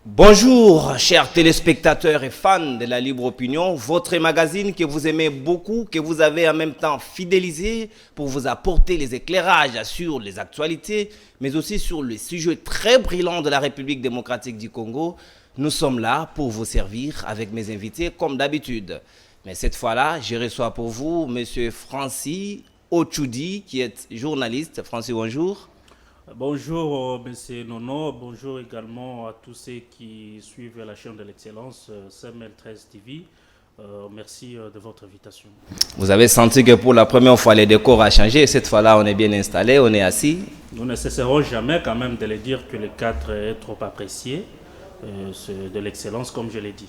Bonjour, chers téléspectateurs et fans de la Libre Opinion, votre magazine que vous aimez beaucoup, que vous avez en même temps fidélisé pour vous apporter les éclairages sur les actualités, mais aussi sur le sujet très brillant de la République démocratique du Congo. Nous sommes là pour vous servir avec mes invités comme d'habitude. Mais cette fois-là, je reçois pour vous M. Francis Ochoudi, qui est journaliste. Francis, bonjour. Bonjour M. Nono, bonjour également à tous ceux qui suivent la chaîne de l'excellence CML 13 TV. Merci de votre invitation. Vous avez senti que pour la première fois les décors ont changé, cette fois-là on est bien installé, on est assis. Nous ne cesserons jamais quand même de le dire que le cadre est trop apprécié, c'est de l'excellence comme je l'ai dit.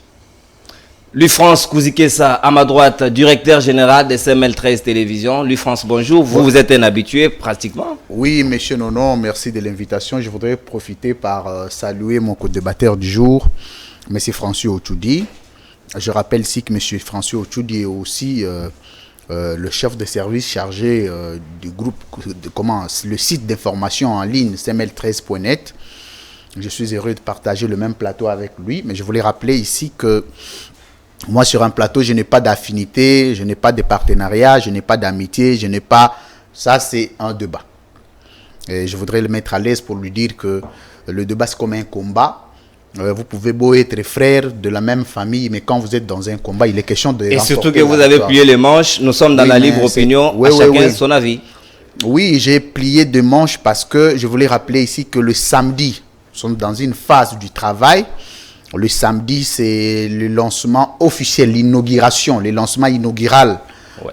Louis-France Kouzikessa, à ma droite, directeur général de CML 13 Télévision. Louis-France, bonjour. Vous êtes un habitué pratiquement. Oui, monsieur Nono, merci de l'invitation. Je voudrais profiter par saluer mon co-débatteur du jour, monsieur Francis Ochoudi. Je rappelle ici que monsieur Francis Ochoudi est aussi le chef de service chargé du groupe, le site d'information en ligne cml13.net. Je suis heureux de partager le même plateau avec lui, mais je voulais rappeler ici que moi, sur un plateau, je n'ai pas d'affinité, je n'ai pas de partenariat, je n'ai pas d'amitié, je n'ai pas... Ça, c'est un débat. Et je voudrais le mettre à l'aise pour lui dire que le débat, c'est comme un combat. Vous pouvez beau être frère de la même famille, mais quand vous êtes dans un combat, il est question de... Et surtout que vous avez plié les manches, nous sommes dans la libre opinion, chacun son avis. Oui, j'ai plié de manches parce que je voulais rappeler ici que le samedi, nous sommes dans une phase du travail. Le samedi, c'est le lancement officiel, l'inauguration, le lancement inaugural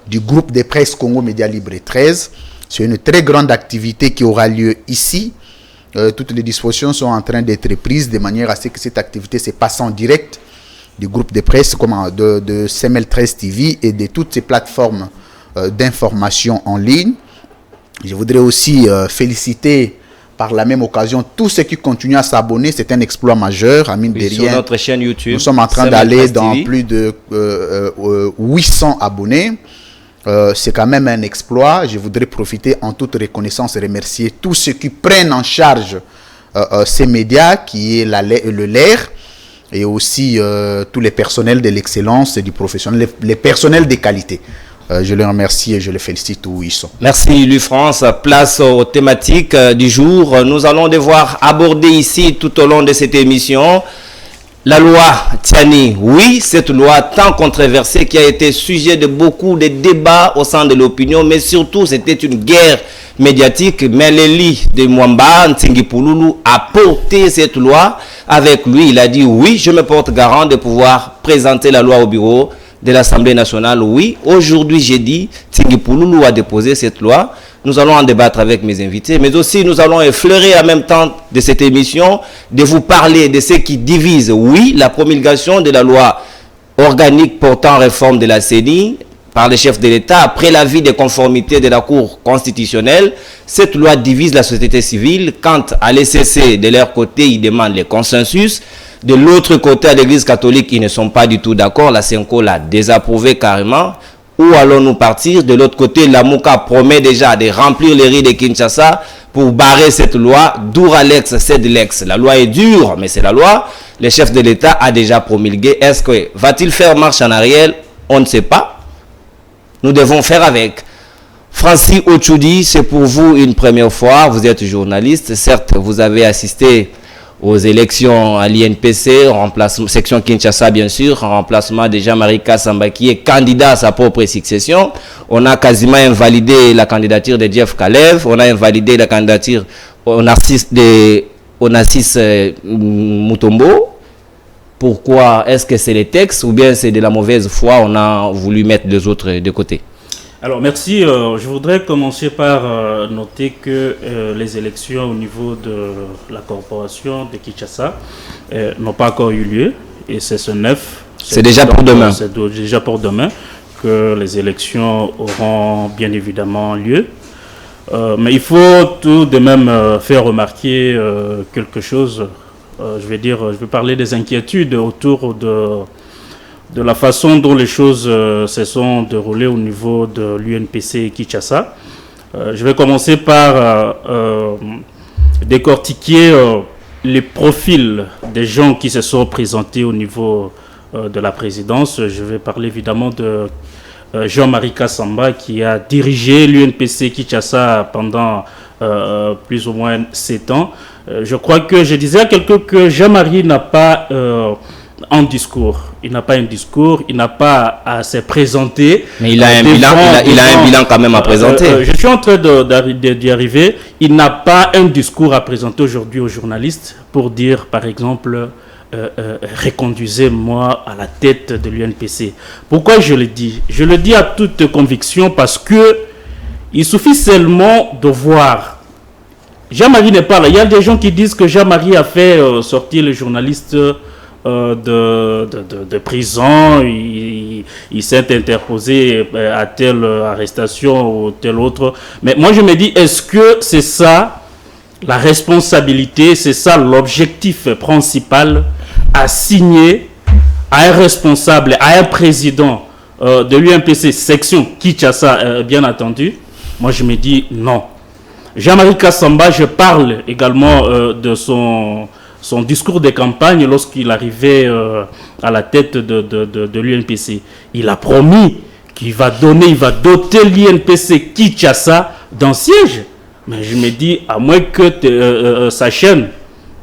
du groupe de presse Congo Média Libre 13. C'est une très grande activité qui aura lieu ici. Toutes les dispositions sont en train d'être prises de manière à ce que cette activité se passe en direct du groupe de presse de CML 13 TV et de toutes ces plateformes d'information en ligne. Je voudrais aussi féliciter par la même occasion, tous ceux qui continuent à s'abonner, c'est un exploit majeur. Mine de rien, sur notre chaîne YouTube, nous sommes en train d'aller dans plus de 800 abonnés. C'est quand même un exploit. Je voudrais profiter en toute reconnaissance et remercier tous ceux qui prennent en charge ces médias, qui est le LER, et aussi tous les personnels de l'excellence et du professionnel, les personnels de qualité. Je les remercie et je les félicite où ils sont. Merci Louis-France. Place aux thématiques du jour. Nous allons devoir aborder ici tout au long de cette émission la loi Tiani. Oui, cette loi tant controversée qui a été sujet de beaucoup de débats au sein de l'opinion, mais surtout c'était une guerre médiatique. Mais Léli de Mwamba, Ntingi Pouloulou, a porté cette loi avec lui. Il a dit oui, je me porte garant de pouvoir présenter la loi au bureau de l'Assemblée nationale. Oui, aujourd'hui jeudi, Ntingi Pouloulou a déposé cette loi. Nous allons en débattre avec mes invités, mais aussi nous allons effleurer en même temps de cette émission, de vous parler de ce qui divise. Oui, la promulgation de la loi organique portant réforme de la CENI par le chef de l'État, après l'avis de conformité de la Cour constitutionnelle. Cette loi divise la société civile. Quant à l'ECC, de leur côté, ils demandent le consensus. De l'autre côté, à l'Église catholique, ils ne sont pas du tout d'accord. La CENCO l'a désapprouvé carrément. Où allons-nous partir? De l'autre côté, la Mouka promet déjà de remplir les rues de Kinshasa pour barrer cette loi. Douralex, c'est de l'ex. La loi est dure, mais c'est la loi. Le chef de l'État a déjà promulgué. Est-ce que va-t-il faire marche en arrière? On ne sait pas. Nous devons faire avec. Francis Ochoudi, c'est pour vous une première fois. Vous êtes journaliste. Certes, vous avez assisté aux élections à l'INPC, section Kinshasa bien sûr, en remplacement de Jean-Marie Kassamba qui est candidat à sa propre succession. On a quasiment invalidé la candidature de Jeff Kalev, on a invalidé la candidature au Narcisse Mutombo. Pourquoi? Est-ce que c'est les textes ou bien c'est de la mauvaise foi? On a voulu mettre les autres de côté. Alors merci, je voudrais commencer par noter que les élections au niveau de la corporation de Kinshasa n'ont pas encore eu lieu et c'est ce 9. C'est déjà pour demain. C'est déjà pour demain que les élections auront bien évidemment lieu. Mais il faut tout de même faire remarquer quelque chose. Je vais parler des inquiétudes autour de la façon dont les choses se sont déroulées au niveau de l'UNPC Kinshasa. Je vais commencer par décortiquer les profils des gens qui se sont présentés au niveau de la présidence. Je vais parler évidemment de Jean-Marie Kassamba qui a dirigé l'UNPC Kinshasa pendant plus ou moins 7 ans. Je crois que je disais à quelqu'un que Jean-Marie n'a pas un discours. Il n'a pas un discours, il n'a pas à se présenter. Mais il a un bilan quand même à présenter. Je suis en train d'y arriver. Il n'a pas un discours à présenter aujourd'hui aux journalistes pour dire, par exemple, reconduisez-moi à la tête de l'UNPC. Pourquoi je le dis? Je le dis à toute conviction parce que il suffit seulement de voir. Jean-Marie n'est pas là. Il y a des gens qui disent que Jean-Marie a fait sortir les journalistes de prison, il s'est interposé à telle arrestation ou telle autre. Mais moi je me dis, est-ce que c'est ça la responsabilité, c'est ça l'objectif principal à signer à un responsable, à un président de l'UNPC section Kinshasa, bien entendu? Moi je me dis non. Jean-Marie Kassamba, je parle également de son discours de campagne lorsqu'il arrivait à la tête de l'UNPC. Il a promis qu'il va doter l'UNPC Kinshasa d'un siège. Mais je me dis, à moins que sa chaîne,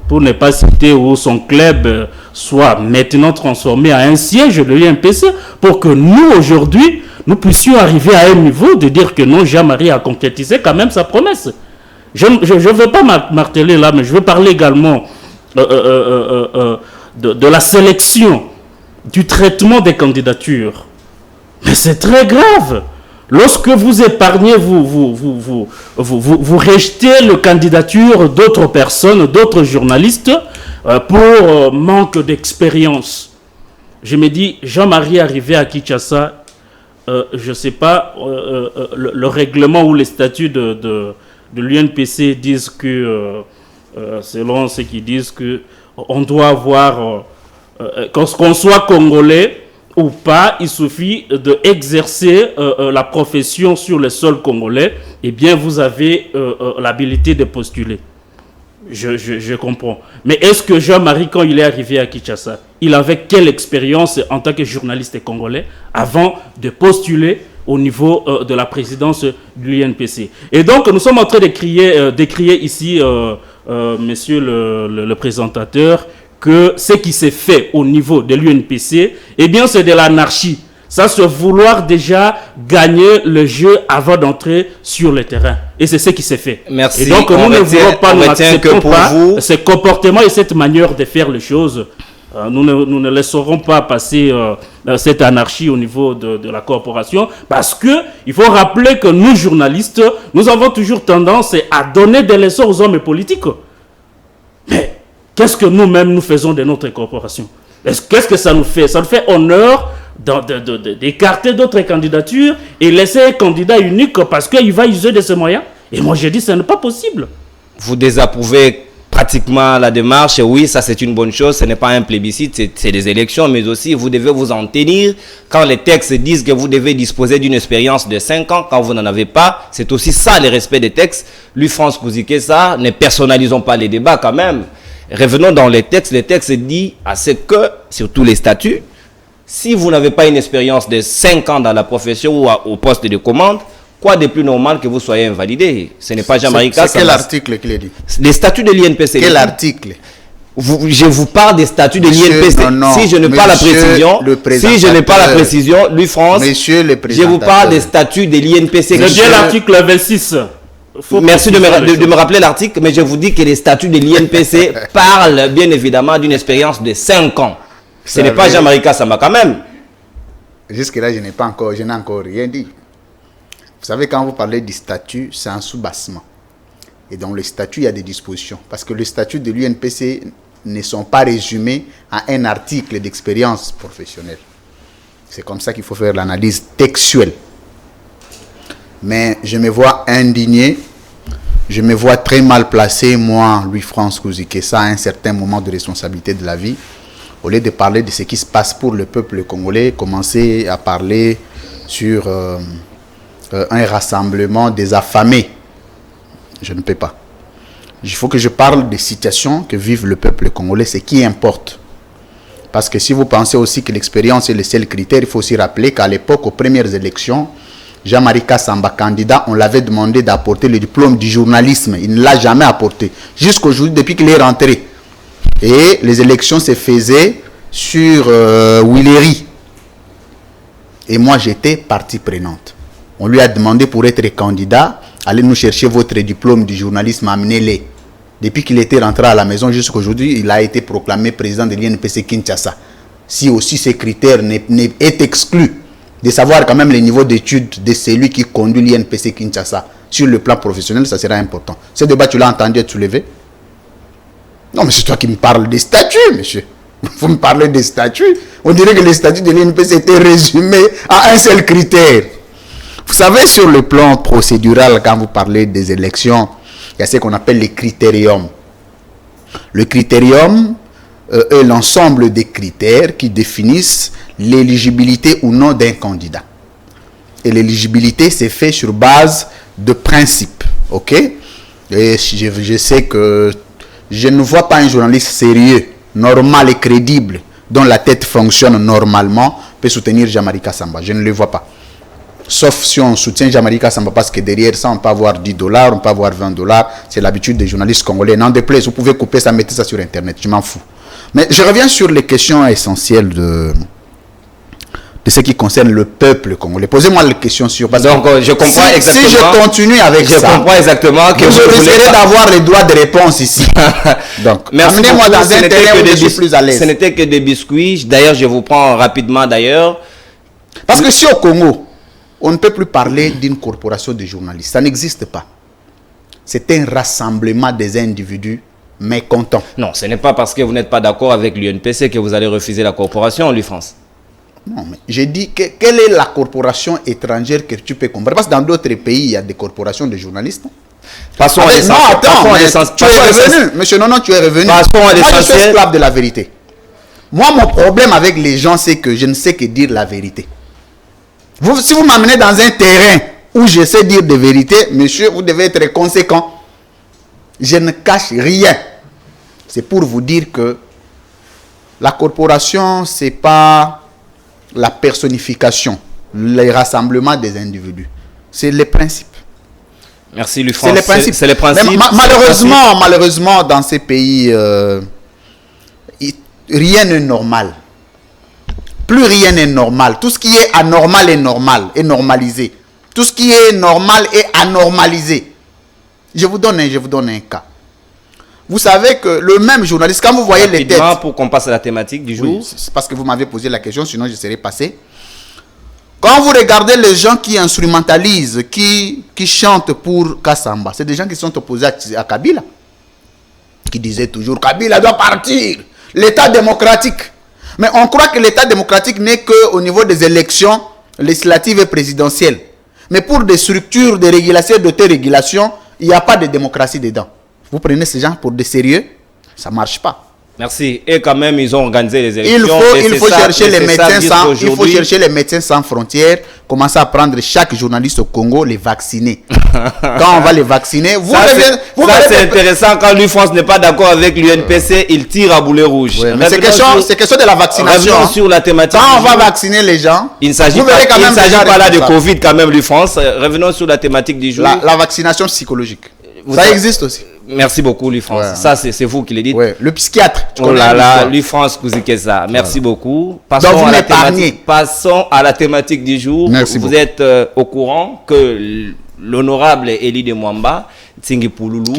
pour ne pas citer, ou son club soit maintenant transformé à un siège de l'UNPC, pour que nous, aujourd'hui, nous puissions arriver à un niveau de dire que non, Jean-Marie a concrétisé quand même sa promesse. Je ne veux pas marteler là, mais je veux parler également de la sélection, du traitement des candidatures. Mais c'est très grave. Lorsque vous épargnez, vous rejetez la candidature d'autres personnes, d'autres journalistes, pour manque d'expérience. Je me dis, Jean-Marie arrivé à Kinshasa, je ne sais pas, le règlement ou les statuts de l'UNPC disent que, selon ceux qui disent que on doit avoir, qu'on soit congolais ou pas, il suffit d'exercer la profession sur le sol congolais, et bien vous avez l'habilité de postuler. Je comprends. Mais est-ce que Jean-Marie, quand il est arrivé à Kinshasa, il avait quelle expérience en tant que journaliste congolais avant de postuler au niveau de la présidence de l'UNPC? Et donc, nous sommes en train d'écrire ici, monsieur le présentateur, que ce qui s'est fait au niveau de l'UNPC, eh bien, c'est de l'anarchie. Ça, c'est vouloir déjà gagner le jeu avant d'entrer sur le terrain. Et c'est ce qui s'est fait. Merci. Et donc, nous ne voulons pas, nous n'acceptons pas ce comportement et cette manière de faire les choses. Nous ne laisserons pas passer cette anarchie au niveau de la corporation, parce qu'il faut rappeler que nous, journalistes, nous avons toujours tendance à donner des leçons aux hommes politiques. Mais qu'est-ce que nous-mêmes nous faisons de notre corporation? Qu'est-ce que ça nous fait? Ça nous fait honneur d'écarter d'autres candidatures et laisser un candidat unique parce qu'il va user de ces moyens? Et moi je dis ce n'est pas possible. Vous désapprouvez pratiquement la démarche? Oui, ça c'est une bonne chose, ce n'est pas un plébiscite, c'est des élections, mais aussi vous devez vous en tenir quand les textes disent que vous devez disposer d'une expérience de 5 ans, quand vous n'en avez pas. C'est aussi ça le respect des textes. Lui, France Kouzikessa, ne personnalisons pas les débats quand même. Revenons dans les textes disent à ce que, sur tous les statuts, si vous n'avez pas une expérience de 5 ans dans la profession ou au poste de commande, quoi de plus normal que vous soyez invalidé? Ce n'est pas Jean-Marie Kassamba. C'est quel article qu'il a dit? Les statuts de l'INPC. Quel article? Je vous parle des statuts de l'INPC. Si je n'ai pas la précision, lui France, je vous parle des statuts de l'INPC. C'est bien l'article 26. Merci de me rappeler l'article, mais je vous dis que les statuts de l'INPC parlent bien évidemment d'une expérience de 5 ans. Ce n'est pas Jean-Marie Kassamba quand même. Jusque-là, je n'ai encore rien dit. Vous savez, quand vous parlez du statut, c'est un sous-bassement. Et dans le statut, il y a des dispositions. Parce que les statuts de l'UNPC ne sont pas résumés à un article d'expérience professionnelle. C'est comme ça qu'il faut faire l'analyse textuelle. Mais je me vois indigné, je me vois très mal placé, moi, Louis-France Kouzikessa, à un certain moment de responsabilité de la vie. Au lieu de parler de ce qui se passe pour le peuple congolais, commencer à parler sur un rassemblement des affamés. Je ne peux pas. il faut que je parle des situations que vive le peuple congolais, c'est qui importe. Parce que si vous pensez aussi que l'expérience est le seul critère, il faut aussi rappeler qu'à l'époque, aux premières élections, Jean-Marie Kassamba, candidat, on l'avait demandé d'apporter le diplôme du journalisme. Il ne l'a jamais apporté. Jusqu'aujourd'hui, depuis qu'il est rentré. Et les élections se faisaient sur Willery. Et moi, j'étais partie prenante. On lui a demandé pour être candidat, allez nous chercher votre diplôme du journalisme, amenez-le. Depuis qu'il était rentré à la maison jusqu'à aujourd'hui, il a été proclamé président de l'INPC Kinshasa. Si aussi ces critères est exclu de savoir quand même le niveau d'études de celui qui conduit l'INPC Kinshasa sur le plan professionnel, ça sera important. Ce débat, tu l'as entendu être soulevé? Non, mais c'est toi qui me parles des statuts, monsieur. Vous me parlez des statuts. On dirait que les statuts de l'INPC étaient résumés à un seul critère. Vous savez, sur le plan procédural, quand vous parlez des élections, il y a ce qu'on appelle les critériums. Le critérium est l'ensemble des critères qui définissent l'éligibilité ou non d'un candidat. Et l'éligibilité, c'est fait sur base de principes. OK? Et je sais que je ne vois pas un journaliste sérieux, normal et crédible, dont la tête fonctionne normalement, peut soutenir Jean-Marie Kassamba. Je ne le vois pas. Sauf si on soutient Jean-Marie Kassamba parce que derrière ça, on peut avoir $10, on peut avoir $20. C'est l'habitude des journalistes congolais. N'en déplaise, vous pouvez couper ça, mettez ça sur Internet. Je m'en fous. Mais je reviens sur les questions essentielles de ce qui concerne le peuple congolais. Posez-moi les questions sur... Donc, je comprends exactement... Si je continue avec ça... Je comprends exactement que je risquerai d'avoir les droits de réponse ici. Donc, amenez-moi dans un terrain où je suis plus à l'aise. Ce n'était que des biscuits. D'ailleurs, je vous prends rapidement d'ailleurs. Parce que si au Congo, on ne peut plus parler d'une corporation de journalistes. Ça n'existe pas. C'est un rassemblement des individus mécontents. Non, ce n'est pas parce que vous n'êtes pas d'accord avec l'UNPC que vous allez refuser la corporation, l'UFrance. Non, mais j'ai dit quelle est la corporation étrangère que tu peux comprendre? Parce que dans d'autres pays, il y a des corporations de journalistes. Passons à l'essentiel. Non, attends, tu es revenu. Monsieur, non, tu es revenu. Passons à l'essentiel. Moi, je suis esclave de la vérité. Moi, mon problème avec les gens, c'est que je ne sais que dire la vérité. Si vous m'amenez dans un terrain où je sais dire des vérités, monsieur, vous devez être conséquent. Je ne cache rien. C'est pour vous dire que la corporation, ce n'est pas la personnification, le rassemblement des individus. C'est les principes. Merci, Lufrance. C'est les principes. C'est les principes. Malheureusement, dans ces pays, rien n'est normal. Plus rien n'est normal. Tout ce qui est anormal est normal, est normalisé. Tout ce qui est normal est anormalisé. Je vous donne un cas. Vous savez que le même journaliste, quand vous voyez les têtes... Pour qu'on passe à la thématique du jour. Oui, c'est parce que vous m'avez posé la question, sinon je serais passé. Quand vous regardez les gens qui instrumentalisent, qui chantent pour Kassamba, c'est des gens qui sont opposés à Kabila. Qui disaient toujours, Kabila doit partir. L'État démocratique. Mais on croit que l'État démocratique n'est qu'au niveau des élections législatives et présidentielles. Mais pour des structures de régulation et d'autorégulation, il n'y a pas de démocratie dedans. Vous prenez ces gens pour des sérieux, ça ne marche pas. Merci. Et quand même, ils ont organisé les élections. Il faut chercher les médecins sans frontières, commencer à prendre chaque journaliste au Congo, les vacciner. Quand on va les vacciner, c'est intéressant. Quand l'UFrance n'est pas d'accord avec l'UNPC, il tire à boulet rouge. Ouais, mais c'est question de la vaccination. Revenons sur la thématique. Quand on va vacciner les gens, il ne s'agit pas là de Covid quand même, l'UFrance. Revenons sur la thématique du jour. La vaccination psychologique. Ça existe aussi. Merci beaucoup, l'UFrance. Ouais. Ça, c'est vous qui le dites. Ouais. Le psychiatre. Oh là là, l'UFrance Kouzikesa. Merci beaucoup. Passons à la thématique du jour. Merci vous êtes au courant que l'honorable Élie de Mwamba, Tsingi Pouloulou,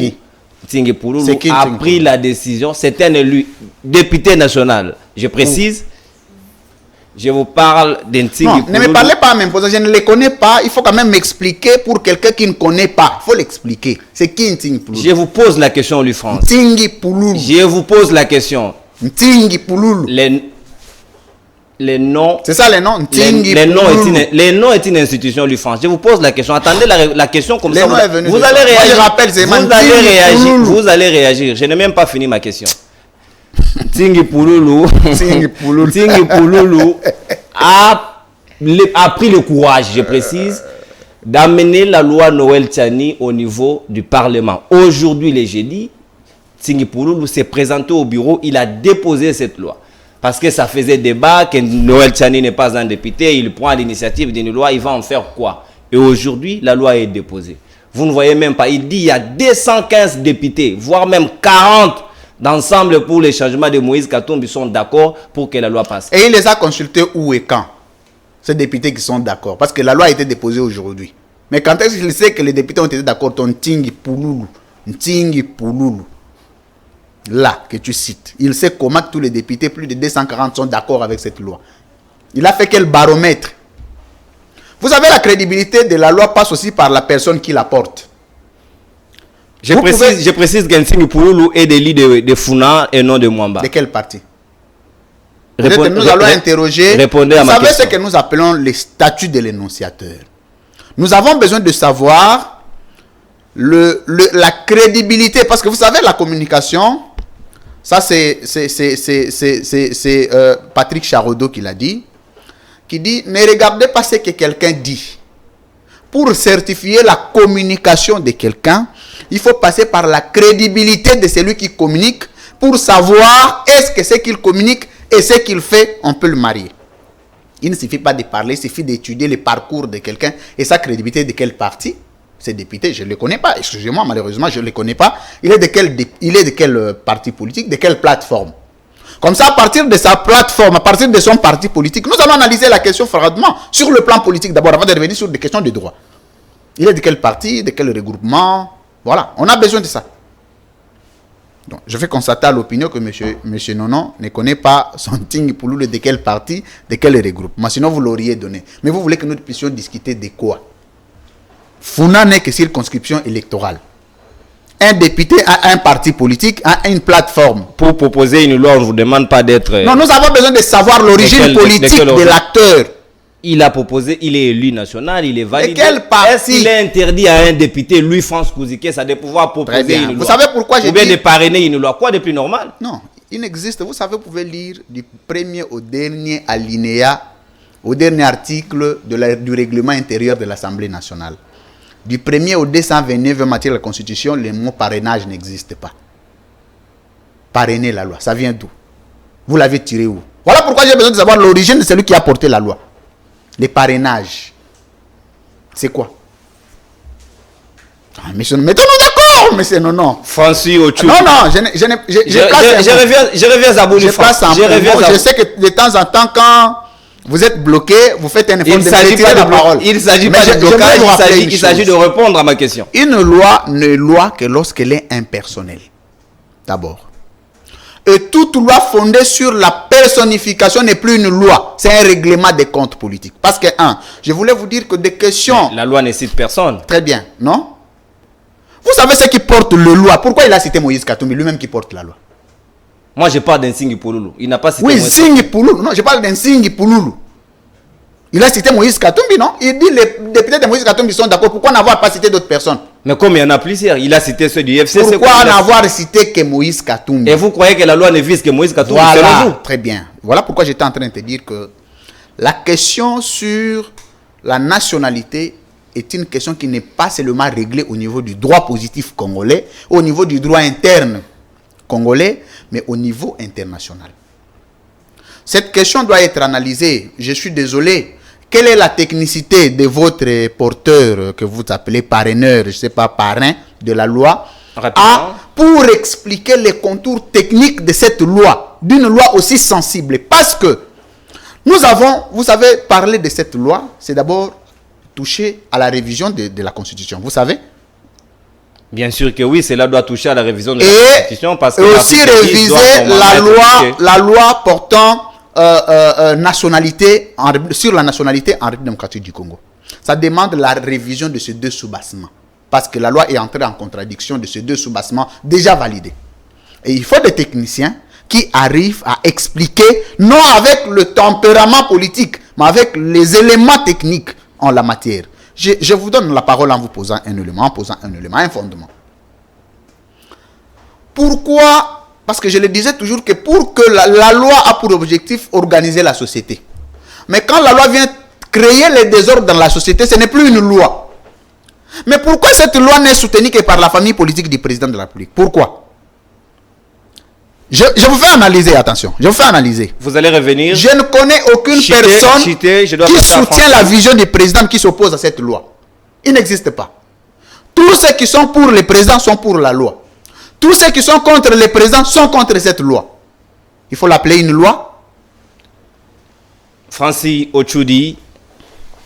a pris la décision. C'est un élu député national. Je précise. Je vous parle d'un Tsingi Pouloulou. Ne me parlez pas même, je ne les connais pas. Il faut quand même m'expliquer pour quelqu'un qui ne connaît pas. Il faut l'expliquer. C'est qui Tsingi Pouloulou? Je vous pose la question, l'UFrance. Tsingi Pouloulou. Je vous pose la question. Tsingi Pouloulou. Les noms. C'est ça les noms? Les noms est une institution, l'UFrance. Je vous pose la question. Attendez la question comme ça. Vous allez réagir. Je rappelle, c'est vous allez réagir. Je n'ai même pas fini ma question. Tsingi Pouloulou a pris le courage, je précise, d'amener la loi Noël Tchani au niveau du Parlement. Aujourd'hui, les jeudis, Tsingi Pouloulou s'est présenté au bureau, il a déposé cette loi. Parce que ça faisait débat, que Noël Tchani n'est pas un député, il prend l'initiative d'une loi, il va en faire quoi? Et aujourd'hui, la loi est déposée. Vous ne voyez même pas, il dit il y a 215 députés, voire même 40 d'ensemble pour les changements de Moïse Katumbi, ils sont d'accord pour que la loi passe. Et il les a consultés où et quand? Ces députés qui sont d'accord. Parce que la loi a été déposée aujourd'hui. Mais quand est-ce qu'il sait que les députés ont été d'accord? Ton Tsingi Pouloulou. Là, que tu cites. Il sait comment tous les députés, plus de 240, sont d'accord avec cette loi. Il a fait quel baromètre? Vous savez, la crédibilité de la loi passe aussi par la personne qui la porte. Je précise qu'Ntsingi Pouloulou est des lits de Funa et non de Mwamba. De quel parti? Nous allons interroger. Répondez à ma question. Vous savez ce que nous appelons les statuts de l'énonciateur. Nous avons besoin de savoir la crédibilité. Parce que vous savez, la communication, ça c'est Patrick Charodeau qui l'a dit. Qui dit, ne regardez pas ce que quelqu'un dit. Pour certifier la communication de quelqu'un, il faut passer par la crédibilité de celui qui communique pour savoir est-ce que ce qu'il communique et ce qu'il fait, on peut le marier. Il ne suffit pas de parler, il suffit d'étudier le parcours de quelqu'un et sa crédibilité de quel parti. Ces députés, je ne les connais pas. Excusez-moi, malheureusement, je ne les connais pas. Il est de quel parti politique, de quelle plateforme. Comme ça, à partir de sa plateforme, à partir de son parti politique, nous allons analyser la question froidement sur le plan politique d'abord, avant de revenir sur des questions de droit. Il est de quel parti, de quel regroupement. Voilà, on a besoin de ça. Donc, je vais constater à l'opinion que monsieur Nono ne connaît pas son Tsingi Pouloulou de quel parti, de quel regroupement. Sinon, vous l'auriez donné. Mais vous voulez que nous puissions discuter de quoi? Funa n'est que circonscription électorale. Un député a un parti politique, a une plateforme. Pour proposer une loi, on ne vous demande pas d'être... Non, nous avons besoin de savoir l'origine politique de l'acteur. Il a proposé, il est élu national, il est validé. De quel parti? Est-ce qu'il est interdit à un député, lui, France Kouzike, ça de pouvoir proposer une loi? Vous savez pourquoi j'ai dit... Ou bien de parrainer une loi? Quoi de plus normal? Non, il existe. Vous savez, vous pouvez lire du premier au dernier alinéa, au dernier article du règlement intérieur de l'Assemblée nationale. Du 1er au 229 en matière de la Constitution, le mot parrainage n'existe pas. Parrainer la loi, ça vient d'où? Vous l'avez tiré où? Voilà pourquoi j'ai besoin de savoir l'origine de celui qui a porté la loi. Les parrainages. C'est quoi? Mettons-nous d'accord, monsieur non. Francis Ochou. Non, je reviens à bout du France. Je sais que de temps en temps, quand vous êtes bloqué, vous faites un effort de retirer la parole. Il ne s'agit pas de blocage, il s'agit de répondre à ma question. Une loi ne loi que lorsqu'elle est impersonnelle. D'abord. Et toute loi fondée sur la personnification n'est plus une loi. C'est un règlement des comptes politiques. Parce que, je voulais vous dire que des questions... La loi ne cite personne. Très bien, non? Vous savez ce qui porte le loi. Pourquoi il a cité Moïse Katumbi, lui-même qui porte la loi? Moi, je parle d'un Tsingi Pouloulou. Il n'a pas cité Moïse Tsingi Pouloulou. Non, je parle d'un Tsingi Pouloulou. Il a cité Moïse Katumbi, non? Il dit les députés de Moïse Katumbi sont d'accord. Pourquoi n'avoir pas cité d'autres personnes? Mais comme il y en a plusieurs, il a cité ceux du FC. Pourquoi n'avoir cité que Moïse Katumbi? Et vous croyez que la loi ne vise que Moïse Katumbi? Voilà, très bien. Voilà pourquoi j'étais en train de te dire que la question sur la nationalité est une question qui n'est pas seulement réglée au niveau du droit positif congolais, au niveau du droit interne congolais, mais au niveau international. Cette question doit être analysée. Je suis désolé. Quelle est la technicité de votre porteur que vous appelez parraineur, je ne sais pas, parrain de la loi, pour expliquer les contours techniques de cette loi, d'une loi aussi sensible? Parce que nous avons, vous savez, parler de cette loi, c'est d'abord toucher à la révision de la Constitution. Vous savez? Bien sûr que oui, cela doit toucher à la révision de la Constitution. Parce que aussi réviser la loi portant nationalité sur la nationalité en République démocratique du Congo. Ça demande la révision de ces deux soubassements. Parce que la loi est entrée en contradiction de ces deux soubassements déjà validés. Et il faut des techniciens qui arrivent à expliquer, non avec le tempérament politique, mais avec les éléments techniques en la matière. Je vous donne la parole en vous posant un élément, un fondement. Pourquoi? Parce que je le disais toujours que pour que la loi a pour objectif organiser la société. Mais quand la loi vient créer les désordres dans la société, ce n'est plus une loi. Mais pourquoi cette loi n'est soutenue que par la famille politique du président de la République? Pourquoi? Je vous fais analyser, attention. Je vous fais analyser. Vous allez revenir. Je ne connais aucune personne qui soutient la vision du président qui s'oppose à cette loi. Il n'existe pas. Tous ceux qui sont pour le président sont pour la loi. Tous ceux qui sont contre le président sont contre cette loi. Il faut l'appeler une loi. Francis Ochoudi,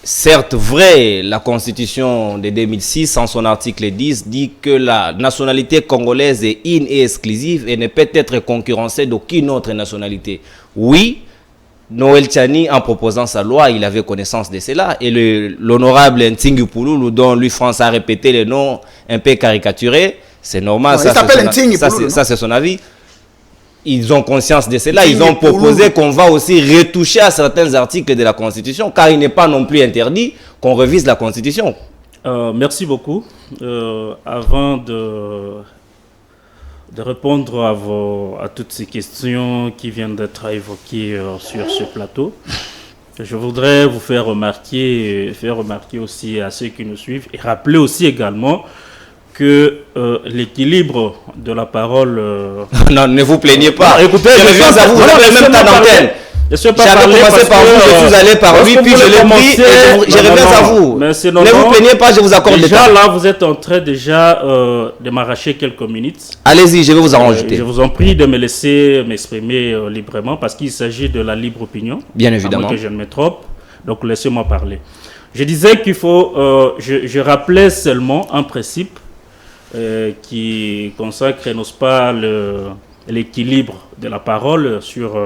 certes vrai, la constitution de 2006 en son article 10 dit que la nationalité congolaise est in et exclusive et ne peut être concurrencée d'aucune autre nationalité. Oui, Noël Tchani, en proposant sa loi, il avait connaissance de cela. Et l'honorable Ntingi Pouloulou, dont lui France a répété le nom un peu caricaturé, c'est normal, non, ça c'est son avis. Ils ont conscience de cela, ils ont proposé qu'on va aussi retoucher à certains articles de la Constitution, car il n'est pas non plus interdit qu'on révise la Constitution. Merci beaucoup. Avant de répondre à toutes ces questions qui viennent d'être évoquées sur ce plateau, je voudrais vous faire remarquer aussi à ceux qui nous suivent et rappeler aussi également que l'équilibre de la parole... Non, ne vous plaignez pas. Non, écoutez, je reviens à vous, vous avez le même temps d'antenne. J'avais commencé par vous, je suis allé par lui, puis je l'ai pris et je reviens à vous. Ne vous plaignez pas, je vous accorde le temps. Déjà là, vous êtes en train de m'arracher quelques minutes. Allez-y, je vais vous en rajouter. Je vous en prie de me laisser m'exprimer librement parce qu'il s'agit de la libre opinion. Bien évidemment. À moins que je ne me trompe. Donc laissez-moi parler. Je disais qu'il faut... je rappelais seulement un principe qui consacre, n'est-ce pas, l'équilibre de la parole sur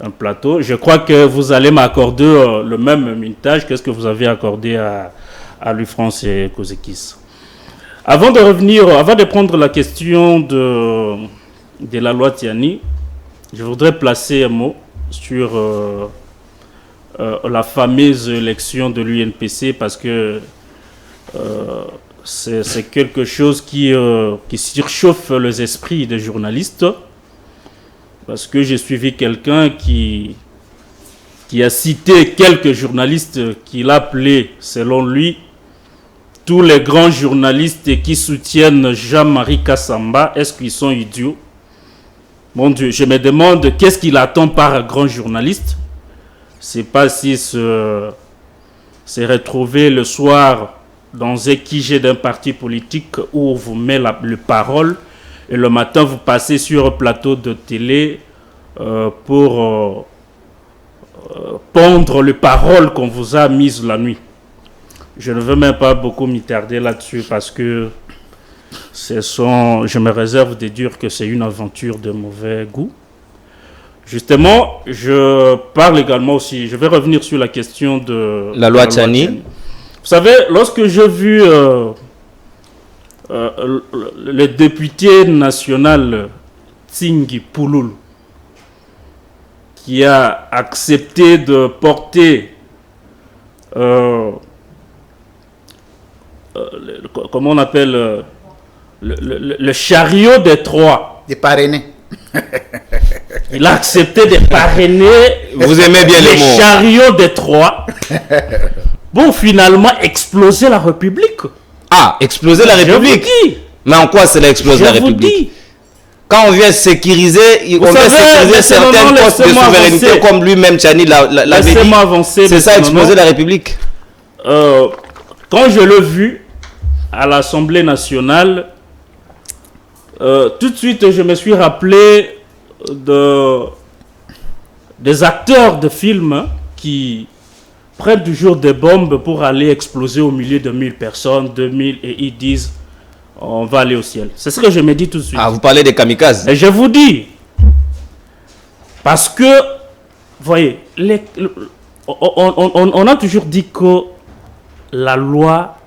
un plateau. Je crois que vous allez m'accorder le même minutage que ce que vous avez accordé à Louis-France et Kozekis. Avant de prendre la question de la loi Tiani, je voudrais placer un mot sur la fameuse élection de l'UNPC parce que c'est quelque chose qui surchauffe les esprits des journalistes. Parce que j'ai suivi quelqu'un qui a cité quelques journalistes qu'il appelait, selon lui, tous les grands journalistes qui soutiennent Jean-Marie Kassamba, est-ce qu'ils sont idiots? Mon Dieu, je me demande qu'est-ce qu'il attend par un grand journaliste. C'est pas si se retrouver le soir dans un QG d'un parti politique où on vous met le parole et le matin vous passez sur un plateau de télé pour pondre les paroles qu'on vous a mises la nuit. Je ne veux même pas beaucoup m'y tarder là-dessus parce que je me réserve de dire que c'est une aventure de mauvais goût. Justement, je parle également aussi, je vais revenir sur la question de la loi Tchani. Vous savez, lorsque j'ai vu le député national Ntingi Pouloulou qui a accepté de porter comment on appelle le chariot des Troies. Des parrainés. Il a accepté de parrainer. Vous aimez bien les mots. Chariots des Troies. Bon, finalement, exploser la République. Ah, exploser la République. Mais en quoi c'est l'explosion de la République? Quand on vient sécuriser, on vient sécuriser certains postes de souveraineté comme lui-même Tchani l'avait dit. C'est ça, exploser la République. Quand je l'ai vu à l'Assemblée nationale, tout de suite je me suis rappelé des acteurs de films qui prennent toujours des bombes pour aller exploser au milieu de 1000 personnes, 2000, et ils disent on va aller au ciel. C'est ce que je me dis tout de suite. Ah, vous parlez des kamikazes. Et je vous dis, parce que, voyez, on a toujours dit que la loi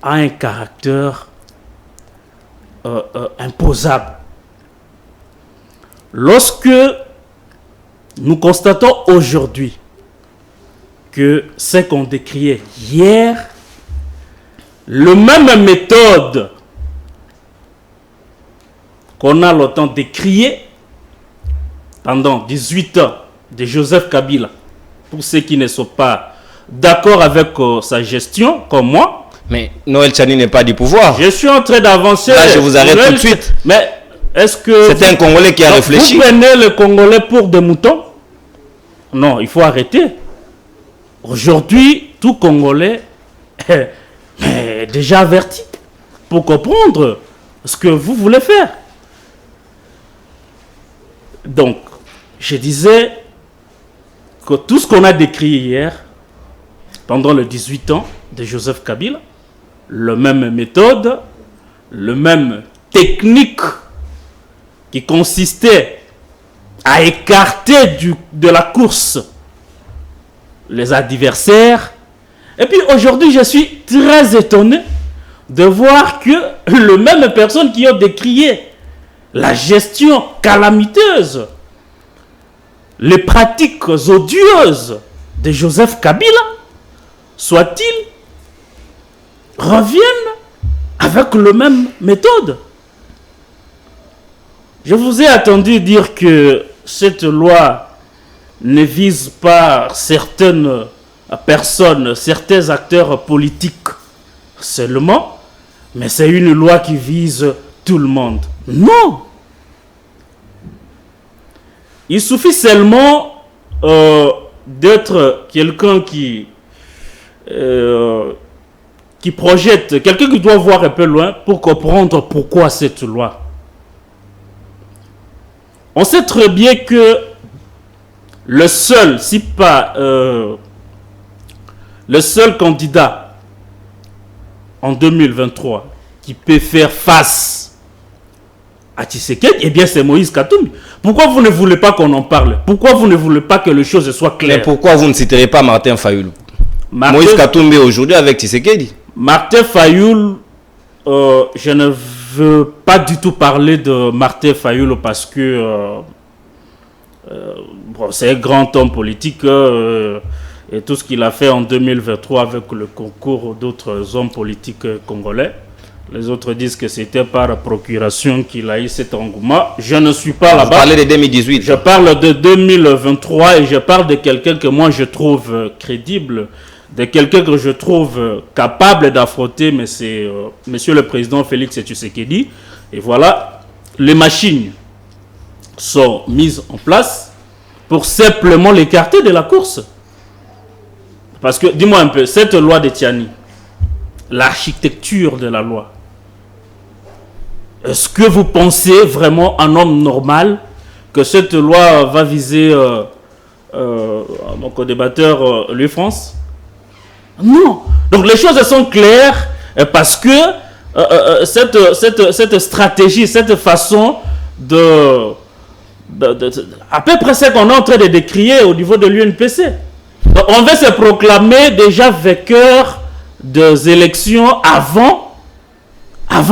a un caractère imposable. Lorsque nous constatons aujourd'hui que ce qu'on décriait hier, le même méthode qu'on a le temps décrié pendant 18 ans de Joseph Kabila, pour ceux qui ne sont pas d'accord avec sa gestion, comme moi. Mais Noël Tchani n'est pas du pouvoir. Je suis en train d'avancer. Là, je vous arrête tout de suite. Mais Est-ce que... C'est un Congolais qui a réfléchi. Vous prenez le Congolais pour des moutons? Non, il faut arrêter. Aujourd'hui, tout Congolais est déjà averti pour comprendre ce que vous voulez faire. Donc, je disais que tout ce qu'on a décrit hier, pendant les 18 ans de Joseph Kabila, la même méthode, le même technique qui consistait à écarter de la course les adversaires. Et puis aujourd'hui, je suis très étonné de voir que les mêmes personnes qui ont décrié la gestion calamiteuse, les pratiques odieuses de Joseph Kabila, soit-il, reviennent avec la même méthode. Je vous ai entendu dire que cette loi ne vise pas certaines personnes, certains acteurs politiques seulement, mais c'est une loi qui vise tout le monde. Non! Il suffit seulement d'être quelqu'un qui projette, quelqu'un qui doit voir un peu loin pour comprendre pourquoi cette loi. On sait très bien que le seul, si pas le seul candidat en 2023 qui peut faire face à Tshisekedi, eh bien c'est Moïse Katumbi. Pourquoi vous ne voulez pas qu'on en parle? Pourquoi vous ne voulez pas que les choses soient claires? Mais pourquoi vous ne citerez pas Martin Fayoulou? Moïse Katumbi aujourd'hui avec Tshisekedi. Martin Fayoulou, je ne veux pas du tout parler de Martin Fayoulou parce que bon, c'est un grand homme politique et tout ce qu'il a fait en 2023 avec le concours d'autres hommes politiques congolais. Les autres disent que c'était par procuration qu'il a eu cet engouement. Je ne suis pas là-bas. Vous parlez de 2018. Je parle de 2023 et je parle de quelqu'un que moi je trouve crédible, de quelqu'un que je trouve capable d'affronter, mais c'est Monsieur le Président Félix Tshisekedi. Et voilà, les machines sont mises en place pour simplement l'écarter de la course. Parce que, dis-moi un peu, cette loi de Tiani, l'architecture de la loi, est-ce que vous pensez vraiment, un homme normal, que cette loi va viser mon co-débatteur Louis France? Non. Donc les choses sont claires parce que cette stratégie, cette façon à peu près ce qu'on est en train de décrier au niveau de l'UNPC. On veut se proclamer déjà vainqueur des élections avant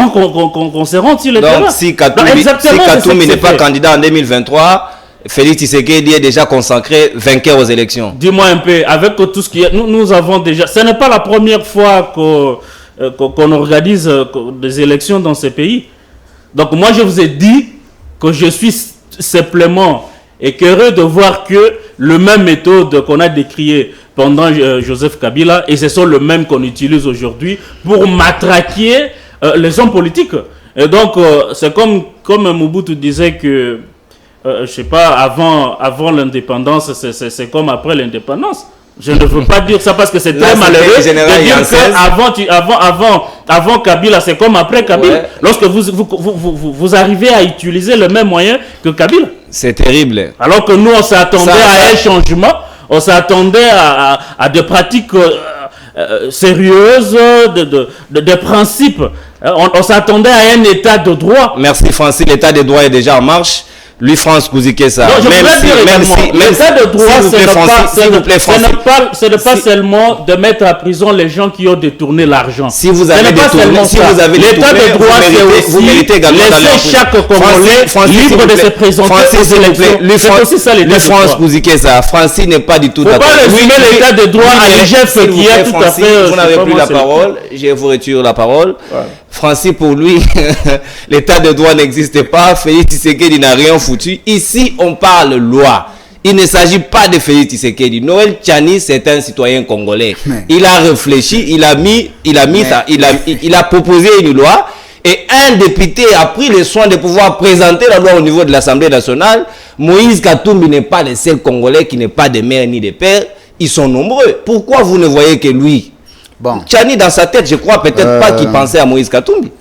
qu'on se rende sur le terrain. Donc si Katumbi n'est pas candidat en 2023, Félix Tshisekedi est déjà consacré vainqueur aux élections. Dis-moi un peu, avec tout ce qui est... Nous avons déjà... Ce n'est pas la première fois qu'on organise des élections dans ce pays. Donc moi je vous ai dit que je suis simplement écœuré de voir que le même méthode qu'on a décriée pendant Joseph Kabila, et ce sont le même qu'on utilise aujourd'hui pour matraquer les hommes politiques. Et donc c'est comme Mobutu disait que je sais pas, avant l'indépendance, c'est comme après l'indépendance. Je ne veux pas dire ça parce que c'est très malheureux de dire qu'avant Kabila, c'est comme après Kabila. Ouais. Lorsque vous arrivez à utiliser le même moyen que Kabila. C'est terrible. Alors que nous, on s'attendait à un changement, on s'attendait à des pratiques sérieuses, de principes. On s'attendait à un état de droit. Merci Francis, l'état de droit est déjà en marche. Lui, France Kouzikessa, même si l'état de droit, ce n'est pas seulement de mettre à prison les gens qui ont détourné l'argent. Si vous avez détourné, l'état de droit, c'est aussi laisser chaque Congolais libre de se présenter aux élections. C'est aussi ça l'état de droit. France Kouzikessa, Francis n'est pas du tout d'accord. Faut pas résumer l'état de droit à l'IGF qui est tout à fait... Vous n'avez plus la parole, je vous retire la parole. Francis, pour lui, l'état de droit n'existe pas. Félix Tshisekedi n'a rien foutu. Ici, on parle loi. Il ne s'agit pas de Félix Tshisekedi. Noël Tchani, c'est un citoyen congolais. Il a réfléchi, il a proposé une loi. et un député a pris le soin de pouvoir présenter la loi au niveau de l'Assemblée nationale, Moïse Katumbi n'est pas le seul Congolais qui n'est pas de mère ni de père. Ils sont nombreux. Pourquoi vous ne voyez que lui? Bon. Tchani, dans sa tête, je crois peut-être pas qu'il pensait à Moïse Katumbi.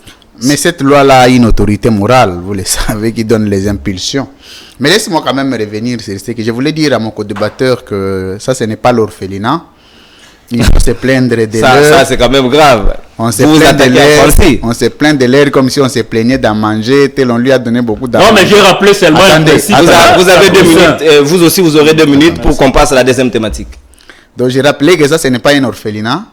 Mais cette loi-là a une autorité morale, vous le savez, qui donne les impulsions. Mais laisse-moi quand même revenir sur ce que je voulais dire à mon co-débatteur que ça, ce n'est pas l'orphelinat. Il faut se plaindre de l'heure. Ça, c'est quand même grave. On se vous plaint de l'air. Francis. On se plaint de l'air comme si on se plaignait d'en manger, tel on lui a donné beaucoup d'argent. Non, mais j'ai rappelé seulement un principe. Vous avez 2 minutes. Vous aussi, vous aurez 2 minutes pour qu'on passe à la deuxième thématique. Donc, j'ai rappelé que ça, ce n'est pas un orphelinat.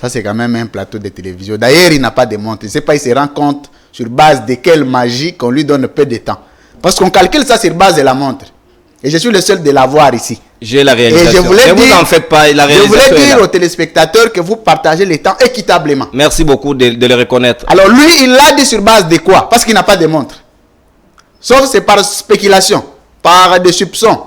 Ça, c'est quand même un plateau de télévision. D'ailleurs, il n'a pas de montre. Je ne sais pas, il se rend compte sur base de quelle magie qu'on lui donne peu de temps. Parce qu'on calcule ça sur base de la montre. Et je suis le seul de l'avoir ici. J'ai la réalisation. Et je voulais vous n'en faites pas, la réalisation. Je voulais dire aux téléspectateurs que vous partagez le temps équitablement. Merci beaucoup de le reconnaître. Alors lui, il l'a dit sur base de quoi? Parce qu'il n'a pas de montre. Sauf c'est par spéculation, par des soupçons.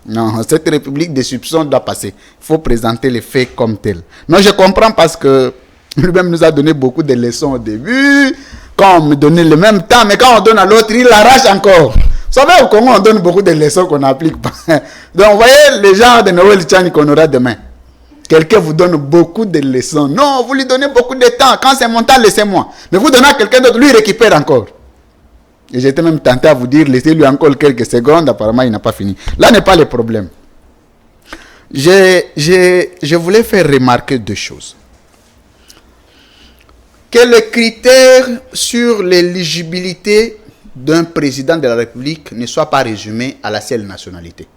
Non, cette république des soupçons doit passer. Il faut présenter les faits comme tels. Non, je comprends parce que lui-même nous a donné beaucoup de leçons au début. Quand on me donnait le même temps, mais quand on donne à l'autre, il l'arrache encore. Vous savez, au Congo, on donne beaucoup de leçons qu'on n'applique pas. Donc, vous voyez les gens de Noël Tchani qu'on aura demain. Quelqu'un vous donne beaucoup de leçons. Non, vous lui donnez beaucoup de temps. Quand c'est mon temps, laissez-moi. Mais vous donnez à quelqu'un d'autre, lui, il récupère encore. Et j'étais même tenté à vous dire, laissez-lui encore quelques secondes. Apparemment, il n'a pas fini. Là n'est pas le problème. Je voulais faire remarquer 2 choses. Que le critère sur l'éligibilité d'un président de la République ne soit pas résumé à la seule nationalité.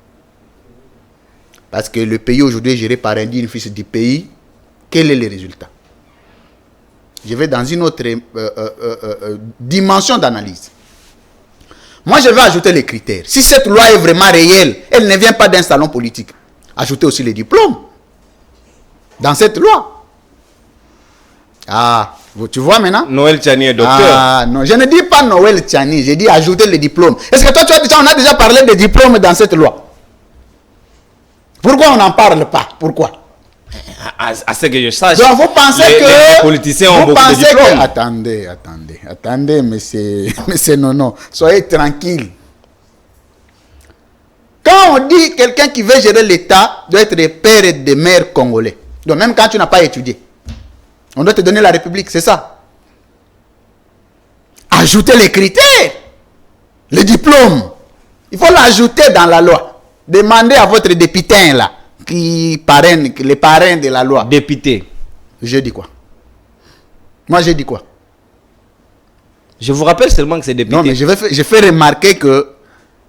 Parce que le pays aujourd'hui est géré par un digne fils du pays. Quel est le résultat? Je vais dans une autre dimension d'analyse. Moi, je vais ajouter les critères. Si cette loi est vraiment réelle, elle ne vient pas d'un salon politique. Ajoutez aussi les diplômes dans cette loi. Ah, tu vois maintenant? Noël Tchani est docteur. Ah, non, je ne dis pas Noël Tchani, j'ai dit ajouter les diplômes. Est-ce que toi, on a déjà parlé des diplômes dans cette loi? Pourquoi on n'en parle pas? Pourquoi? À ce que je sache, donc vous pensez les politiciens ont beaucoup de diplômes. Attendez, monsieur Nono, soyez tranquille. Quand on dit quelqu'un qui veut gérer l'État doit être père et de mère congolais. Donc même quand tu n'as pas étudié, on doit te donner la République, c'est ça. Ajoutez les critères, les diplômes. Il faut l'ajouter dans la loi. Demandez à votre député là, qui parraine, les parrains de la loi. Député. Je dis quoi? Moi, j'ai dit quoi? Je vous rappelle seulement que c'est député. Non, mais je fais remarquer que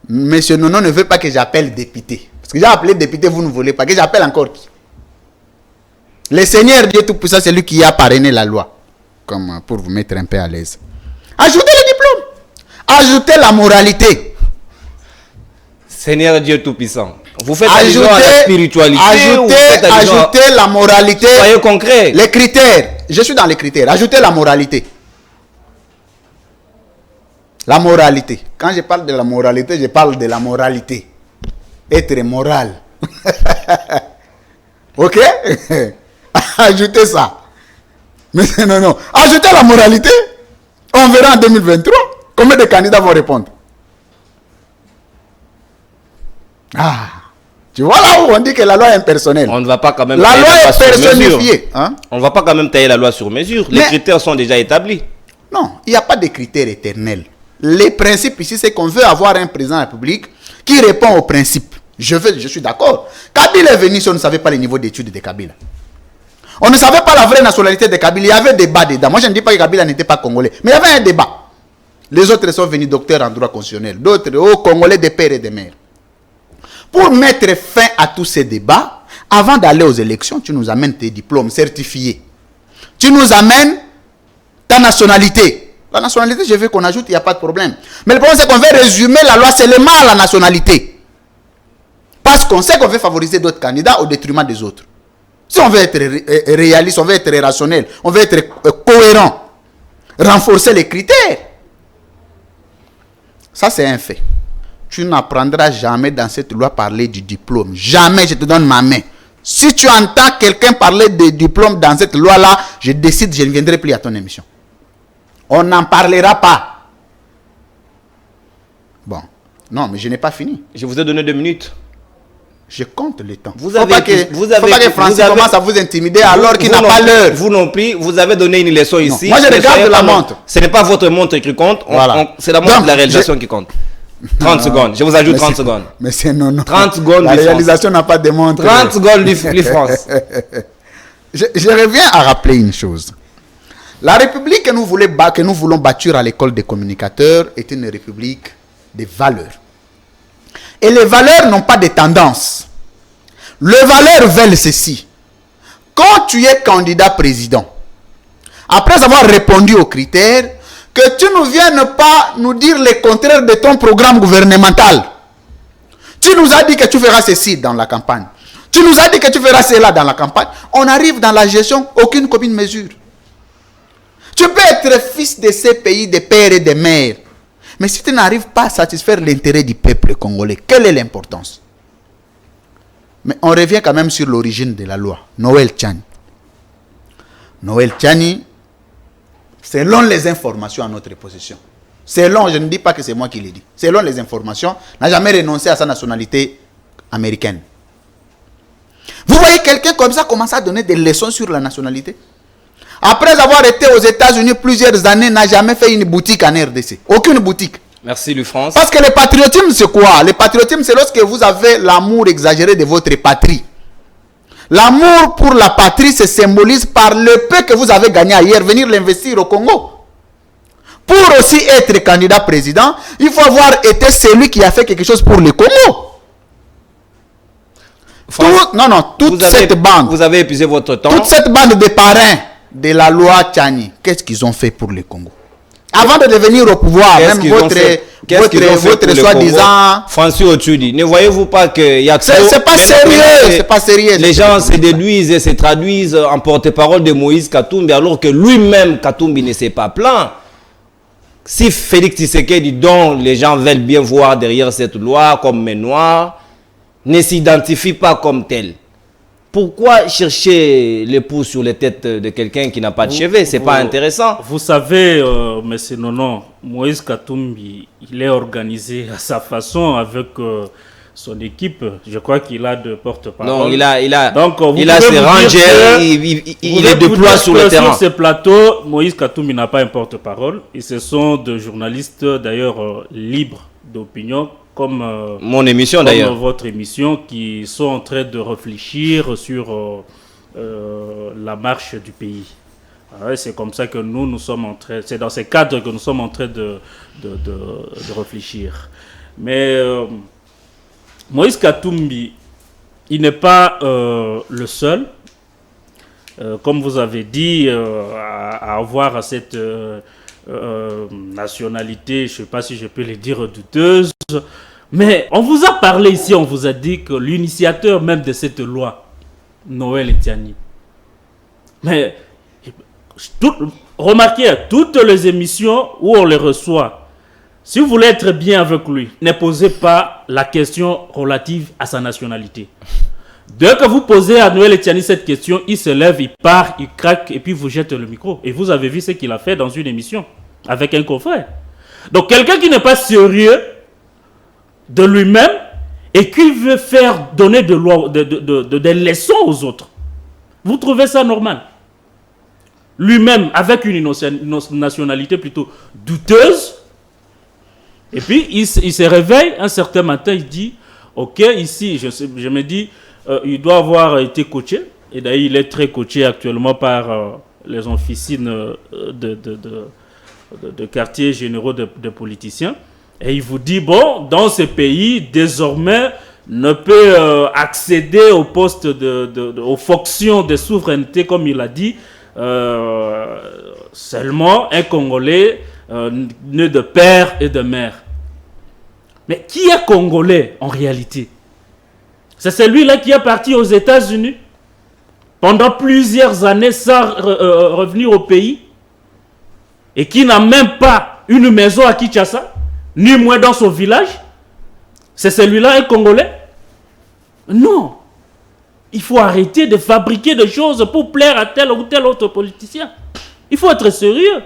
M. Nono ne veut pas que j'appelle député. Parce que j'ai appelé député, vous ne voulez pas. Que j'appelle encore qui? Le Seigneur Dieu Tout-Puissant, c'est lui qui a parrainé la loi. Comme pour vous mettre un peu à l'aise. Ajoutez le diplôme. Ajoutez la moralité. Seigneur Dieu Tout-Puissant. Vous faites allusion à la spiritualité. Ajoutez la moralité. Soyez concret. Les critères. Je suis dans les critères. Ajoutez la moralité. La moralité. Quand je parle de la moralité, je parle de la moralité. Être moral. Ok? Ajoutez ça. Mais non. Ajoutez la moralité. On verra en 2023 combien de candidats vont répondre. Ah. Tu vois là où on dit que la loi est impersonnelle. On ne va pas quand même la loi est personnifiée. Hein? On ne va pas quand même tailler la loi sur mesure. Les critères sont déjà établis. Non, il n'y a pas de critères éternels. Les principes ici, c'est qu'on veut avoir un président de la République qui répond aux principes. Je suis d'accord. Kabila est venu si on ne savait pas le niveau d'études de Kabila. On ne savait pas la vraie nationalité de Kabila. Il y avait débat dedans. Moi, je ne dis pas que Kabila n'était pas congolais. Mais il y avait un débat. Les autres sont venus docteurs en droit constitutionnel. D'autres, congolais de père et de mère. Pour mettre fin à tous ces débats, avant d'aller aux élections, tu nous amènes tes diplômes certifiés. Tu nous amènes ta nationalité. La nationalité, je veux qu'on ajoute, il n'y a pas de problème. Mais le problème, c'est qu'on veut résumer la loi seulement à la nationalité. Parce qu'on sait qu'on veut favoriser d'autres candidats au détriment des autres. Si on veut être réaliste, on veut être rationnel, on veut être cohérent, renforcer les critères. Ça, c'est un fait. Tu n'apprendras jamais dans cette loi parler du diplôme. Jamais, je te donne ma main. Si tu entends quelqu'un parler de diplôme dans cette loi-là, je décide, je ne viendrai plus à ton émission. On n'en parlera pas. Bon. Non, mais je n'ai pas fini. Je vous ai donné 2 minutes. Je compte le temps. Faut pas que Francis commence à vous intimider alors qu'il n'a pas l'heure. Vous non plus, vous avez donné une leçon ici. Moi, je regarde la montre. Ce n'est pas votre montre qui compte. Voilà. C'est la montre de la réalisation qui compte. 30 secondes. Je vous ajoute 30 secondes. Mais c'est non. 30 secondes. La réalisation n'a pas de montre. 30 secondes, les France. Je reviens à rappeler une chose. La république que nous voulons bâtir à l'école des communicateurs est une république des valeurs. Et les valeurs n'ont pas de tendance. Les valeurs veulent ceci. Quand tu es candidat président, après avoir répondu aux critères, que tu ne viennes pas nous dire le contraire de ton programme gouvernemental. Tu nous as dit que tu feras ceci dans la campagne. Tu nous as dit que tu feras cela dans la campagne. On arrive dans la gestion, aucune commune mesure. Tu peux être fils de ces pays, de pères et de mères. Mais si tu n'arrives pas à satisfaire l'intérêt du peuple congolais, quelle est l'importance? Mais on revient quand même sur l'origine de la loi. Noël Tchani. Noël Tchani, selon les informations à notre possession, selon, je ne dis pas que c'est moi qui l'ai dit, selon les informations, n'a jamais renoncé à sa nationalité américaine. Vous voyez quelqu'un comme ça commencer à donner des leçons sur la nationalité? Après avoir été aux États-Unis plusieurs années, n'a jamais fait une boutique en RDC. Aucune boutique. Merci, Louis France. Parce que le patriotisme, c'est quoi? Le patriotisme, c'est lorsque vous avez l'amour exagéré de votre patrie. L'amour pour la patrie se symbolise par le peu que vous avez gagné ailleurs, venir l'investir au Congo. Pour aussi être candidat président, il faut avoir été celui qui a fait quelque chose pour le Congo. Toute cette bande. Vous avez épuisé votre temps. Toute cette bande de parrains de la loi Tchani, qu'est-ce qu'ils ont fait pour le Congo? Avant de devenir au pouvoir, même votre soi-disant... Francis Ochoudi, ne voyez-vous pas qu'il y a trop... C'est pas sérieux, c'est pas sérieux. Les gens se déduisent et se traduisent en porte-parole de Moïse Katumbi, alors que lui-même, Katumbi, ne s'est pas plaint. Si Félix Tshisekedi, dont les gens veulent bien voir derrière cette loi comme main noire, ne s'identifie pas comme tel, pourquoi chercher les pouces sur les têtes de quelqu'un qui n'a pas de cheveux? C'est pas intéressant. Vous savez, monsieur Nonon, Moïse Katumbi, il est organisé à sa façon avec son équipe. Je crois qu'il a de porte-parole. Non, il a ses rangers, il les déploie sur le terrain. Sur ce plateau, Moïse Katumbi n'a pas un porte-parole. Et ce sont des journalistes, d'ailleurs, libres d'opinion, comme mon émission d'ailleurs, votre émission, qui sont en train de réfléchir sur la marche du pays. C'est comme ça que nous sommes en train, c'est dans ces cadres que nous sommes en train de réfléchir. Mais Moïse Katumbi, il n'est pas le seul, comme vous avez dit, à avoir cette nationalité, je ne sais pas si je peux le dire, douteuse. Mais on vous a parlé ici, on vous a dit que l'initiateur même de cette loi, Noël Tchani. Mais remarquez, toutes les émissions où on les reçoit, si vous voulez être bien avec lui, ne posez pas la question relative à sa nationalité. Dès que vous posez à Noël Tchani cette question, il se lève, il part, il craque et puis vous jette le micro. Et vous avez vu ce qu'il a fait dans une émission avec un confrère. Donc quelqu'un qui n'est pas sérieux de lui-même et qui veut faire donner des leçons aux autres. Vous trouvez ça normal? Lui-même avec une nationalité plutôt douteuse. Et puis il se réveille un certain matin, il dit, ok, ici, je me dis, il doit avoir été coaché. Et d'ailleurs, il est très coaché actuellement par les officines de quartiers généraux de politiciens. Et il vous dit, bon, dans ce pays, désormais, ne peut accéder au poste aux fonctions de souveraineté, comme il a dit, seulement un Congolais né de père et de mère. Mais qui est Congolais en réalité? C'est celui-là qui est parti aux États-Unis pendant plusieurs années sans revenir au pays et qui n'a même pas une maison à Kinshasa, ni moins dans son village. C'est celui-là un Congolais? Non. Il faut arrêter de fabriquer des choses pour plaire à tel ou tel autre politicien. Il faut être sérieux.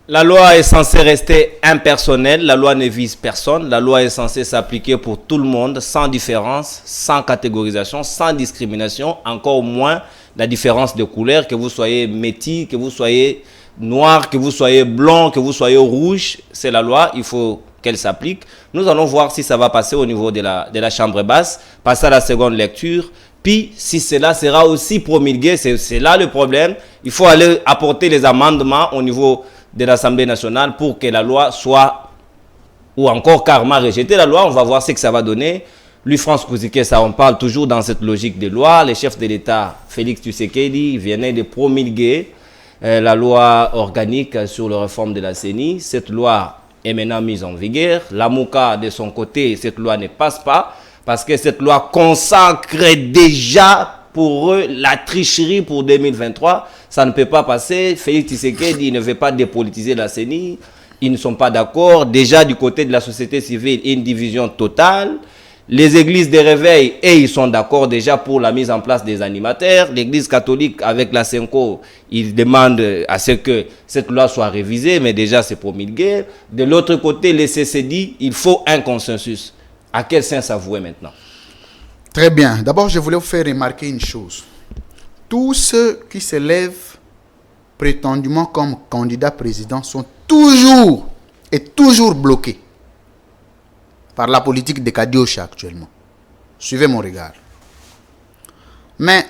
La loi est censée rester impersonnelle, la loi ne vise personne, la loi est censée s'appliquer pour tout le monde, sans différence, sans catégorisation, sans discrimination, encore moins la différence de couleur, que vous soyez métis, que vous soyez noir, que vous soyez blanc, que vous soyez rouge, c'est la loi, il faut qu'elle s'applique. Nous allons voir si ça va passer au niveau de la chambre basse, passer à la seconde lecture, puis si cela sera aussi promulgué, c'est là le problème, il faut aller apporter les amendements au niveau de l'Assemblée nationale pour que la loi soit, ou encore carrément rejeter la loi. On va voir ce que ça va donner. Lui, France Kouzike, ça on parle toujours dans cette logique de loi. Le chef de l'État, Félix Tshisekedi, venait de promulguer la loi organique sur la réforme de la CENI. Cette loi est maintenant mise en vigueur. La Mouka, de son côté, cette loi ne passe pas parce que cette loi consacre déjà pour eux la tricherie pour 2023. Ça ne peut pas passer. Félix Tshisekedi ne veut pas dépolitiser la CENI. Ils ne sont pas d'accord. Déjà du côté de la société civile, une division totale. Les églises de réveil, et ils sont d'accord déjà pour la mise en place des animateurs. L'église catholique avec la Senko, ils demandent à ce que cette loi soit révisée, mais déjà c'est promulgué. De l'autre côté, les CCD, il faut un consensus. À quel sens avouer maintenant? Très bien. D'abord, je voulais vous faire remarquer une chose. Tous ceux qui se lèvent prétendument comme candidats présidents sont toujours bloqués par la politique de Kadiocha actuellement. Suivez mon regard. Mais,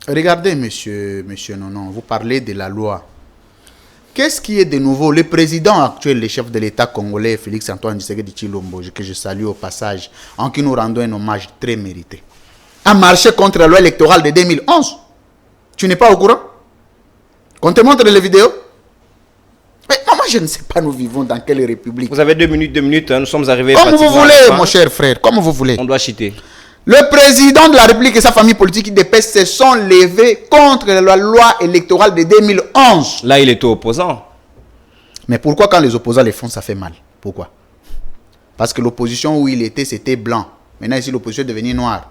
regardez, monsieur Nonon, vous parlez de la loi. Qu'est-ce qui est de nouveau? Le président actuel, le chef de l'État congolais, Félix-Antoine Tshisekedi Tshilombo, que je salue au passage, en qui nous rendons un hommage très mérité, a marché contre la loi électorale de 2011. Tu n'es pas au courant? Qu'on te montre les vidéos? Mais moi, je ne sais pas, nous vivons dans quelle république. Vous avez 2 minutes, hein, nous sommes arrivés. Comme vous voulez, mon cher frère, comme vous voulez. On doit chiter. Le président de la République et sa famille politique IDPS se sont levés contre la loi électorale de 2011. Là, il était opposant. Mais pourquoi quand les opposants les font, ça fait mal? Pourquoi? Parce que l'opposition où il était, c'était blanc. Maintenant, ici, l'opposition est devenue noire.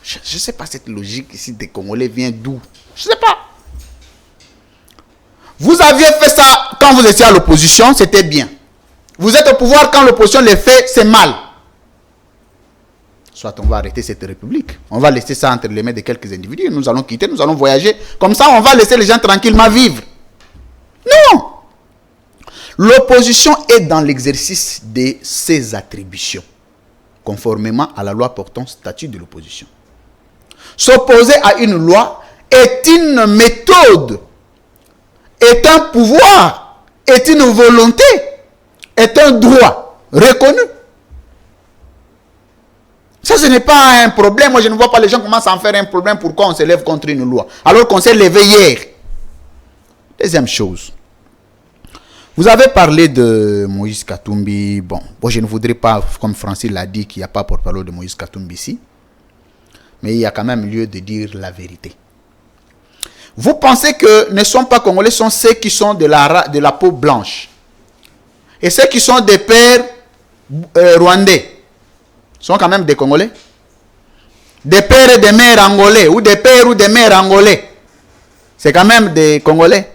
Je ne sais pas, cette logique ici des Congolais vient d'où? Je ne sais pas. Vous aviez fait ça quand vous étiez à l'opposition, c'était bien. Vous êtes au pouvoir quand l'opposition les fait, c'est mal. Soit on va arrêter cette république. On va laisser ça entre les mains de quelques individus. Nous allons quitter, nous allons voyager. Comme ça, on va laisser les gens tranquillement vivre. Non. L'opposition est dans l'exercice de ses attributions, conformément à la loi portant statut de l'opposition. S'opposer à une loi est une méthode, est un pouvoir, est une volonté, est un droit reconnu. Ça, ce n'est pas un problème. Moi, je ne vois pas les gens commencent à en faire un problème. Pourquoi on se lève contre une loi alors qu'on s'est levé hier? Deuxième chose. Vous avez parlé de Moïse Katumbi. Bon, je ne voudrais pas, comme Francis l'a dit, qu'il n'y a pas porte-parole de Moïse Katumbi ici. Mais il y a quand même lieu de dire la vérité. Vous pensez que ne sont pas Congolais, sont ceux qui sont de la peau blanche. Et ceux qui sont des pères rwandais sont quand même des Congolais. Des pères et des mères angolais, ou des pères ou des mères angolais. C'est quand même des Congolais.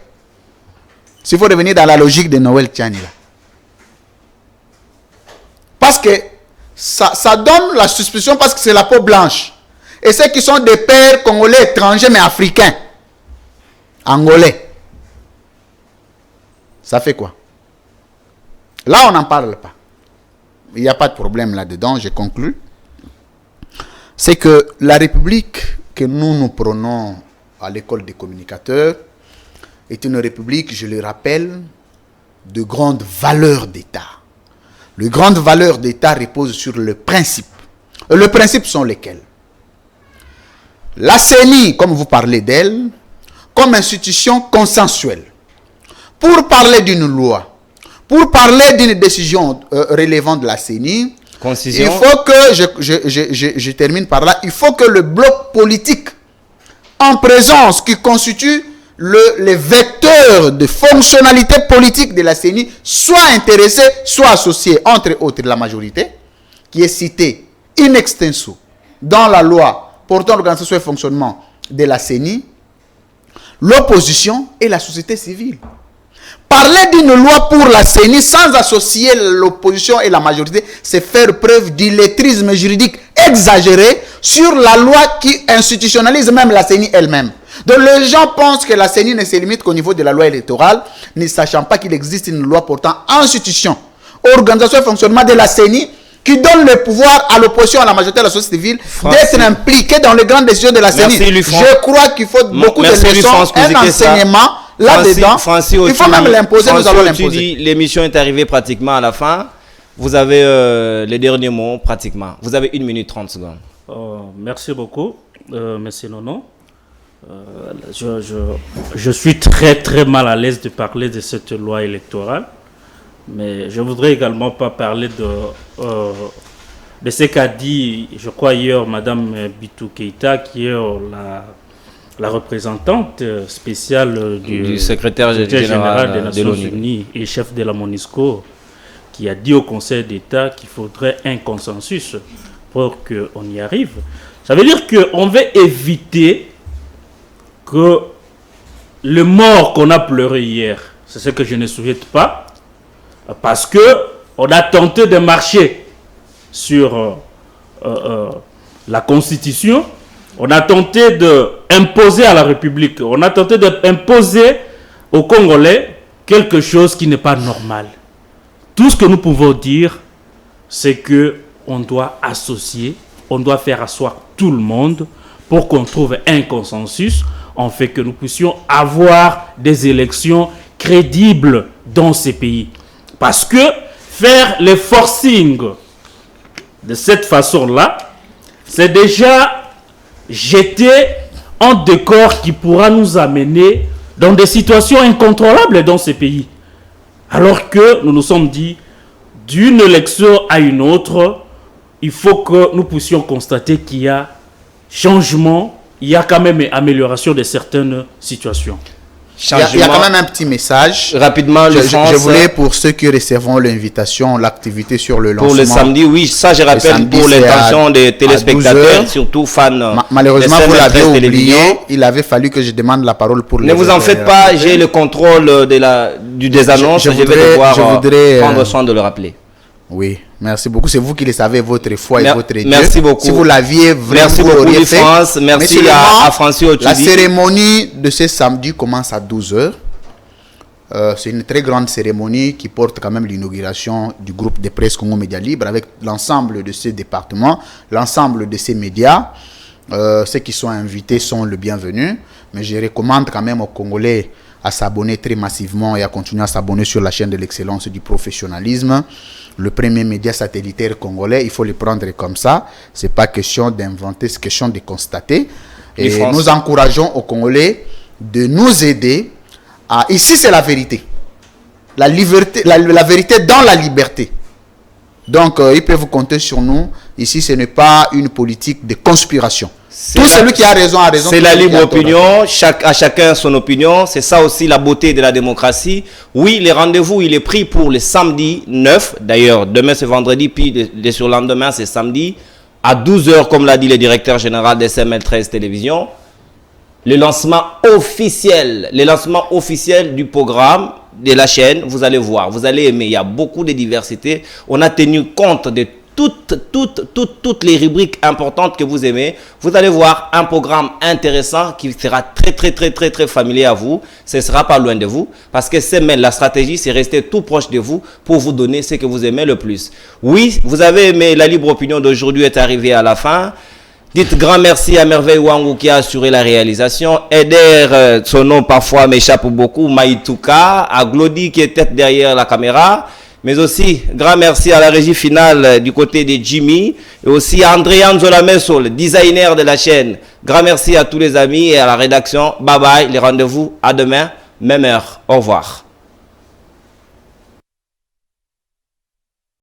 S'il faut revenir dans la logique de Noël Tchani là. Parce que ça donne la suspicion parce que c'est la peau blanche. Et ceux qui sont des pères congolais étrangers mais africains, angolais, ça fait quoi? Là, on n'en parle pas. Il n'y a pas de problème là-dedans, je conclus. C'est que la République que nous prenons à l'école des communicateurs est une République, je le rappelle, de grandes valeurs d'État. Les grandes valeurs d'État reposent sur le principe. Les principes sont lesquels? La CENI, comme vous parlez d'elle, comme institution consensuelle. Pour parler d'une loi, pour parler d'une décision relevant de la CENI, il faut que, je termine par là, il faut que le bloc politique en présence qui constitue les vecteurs de fonctionnalité politique de la CENI soit intéressé, soit associé, entre autres la majorité, qui est citée in extenso dans la loi portant l'organisation et fonctionnement de la CENI, l'opposition et la société civile. Parler d'une loi pour la CENI sans associer l'opposition et la majorité, c'est faire preuve d'illettrisme juridique exagéré sur la loi qui institutionnalise même la CENI elle-même. Donc les gens pensent que la CENI ne se limite qu'au niveau de la loi électorale, ne sachant pas qu'il existe une loi portant institution, organisation et fonctionnement de la CENI qui donne le pouvoir à l'opposition, à la majorité de la société civile d'être impliquée dans les grandes décisions de la CENI. Je crois qu'il faut beaucoup de leçons, un enseignement là-dedans. Il faut même l'imposer, nous allons l'imposer. L'émission est arrivée pratiquement à la fin. Vous avez les derniers mots pratiquement. Vous avez 1 minute 30 secondes. Merci beaucoup, monsieur Nono. Je suis très mal à l'aise de parler de cette loi électorale. Mais je voudrais également pas parler de ce qu'a dit, je crois hier, Madame Bintou Keïta, qui est la représentante spéciale du secrétaire général des Nations Unies et chef de la MONUSCO, qui a dit au Conseil d'État qu'il faudrait un consensus pour qu'on y arrive. Ça veut dire qu'on veut éviter que le mort qu'on a pleuré hier, c'est ce que je ne souhaite pas, parce que on a tenté de marcher sur la Constitution, on a tenté d'imposer à la République, on a tenté d'imposer aux Congolais quelque chose qui n'est pas normal. Tout ce que nous pouvons dire, c'est que on doit associer, on doit faire asseoir tout le monde pour qu'on trouve un consensus, en fait que nous puissions avoir des élections crédibles dans ces pays. Parce que faire les forcing de cette façon-là, c'est déjà jeter un décor qui pourra nous amener dans des situations incontrôlables dans ces pays. Alors que nous nous sommes dit, d'une élection à une autre, il faut que nous puissions constater qu'il y a changement, il y a quand même amélioration de certaines situations. Il y a quand même un petit message. Rapidement, je voulais, pour ceux qui recevront l'invitation, l'activité sur le lancement. Pour le samedi, oui, ça je rappelle pour l'intention des téléspectateurs, surtout fans. Malheureusement, vous l'avez oublié. Il avait fallu que je demande la parole pour les. Ne vous en faites pas, j'ai le contrôle des annonces. Je vais devoir prendre soin de le rappeler. Oui, merci beaucoup. C'est vous qui le savez, votre foi et votre Dieu. Merci beaucoup. Si vous l'aviez vraiment, merci beaucoup, France. Merci à Francis Otudi. La cérémonie de ce samedi commence à 12h. C'est une très grande cérémonie qui porte quand même l'inauguration du groupe de presse Congo Média Libre avec l'ensemble de ces départements, l'ensemble de ces médias. Ceux qui sont invités sont le bienvenu. Mais je recommande quand même aux Congolais à s'abonner très massivement et à continuer à s'abonner sur la chaîne de l'excellence et du professionnalisme. Le premier média satellitaire congolais, il faut le prendre comme ça. Ce n'est pas question d'inventer, c'est question de constater. Et nous encourageons aux Congolais de nous aider à... Ici, c'est la vérité. La vérité dans la liberté. Donc, ils peuvent compter sur nous. Ici, ce n'est pas une politique de conspiration. Tout celui qui a raison a raison. C'est la libre opinion, à chacun son opinion. C'est ça aussi la beauté de la démocratie. Oui, les rendez-vous, il est pris pour le samedi 9. D'ailleurs, demain c'est vendredi, puis le surlendemain c'est samedi. À 12h, comme l'a dit le directeur général de SML 13 Télévision. Le lancement officiel du programme de la chaîne, vous allez voir, vous allez aimer. Il y a beaucoup de diversité. On a tenu compte de toutes les rubriques importantes que vous aimez. Vous allez voir un programme intéressant qui sera très familier à vous. Ce ne sera pas loin de vous. Parce que la stratégie, c'est rester tout proche de vous pour vous donner ce que vous aimez le plus. Oui, vous avez aimé, la libre opinion d'aujourd'hui est arrivée à la fin. Dites grand merci à Merveille Wangou qui a assuré la réalisation. Eder, son nom parfois m'échappe beaucoup. Maïtouka, à Glody qui était derrière la caméra. Mais aussi, grand merci à la régie finale du côté de Jimmy. Et aussi à André Anzola Messo, le designer de la chaîne. Grand merci à tous les amis et à la rédaction. Bye bye, les rendez-vous à demain, même heure. Au revoir.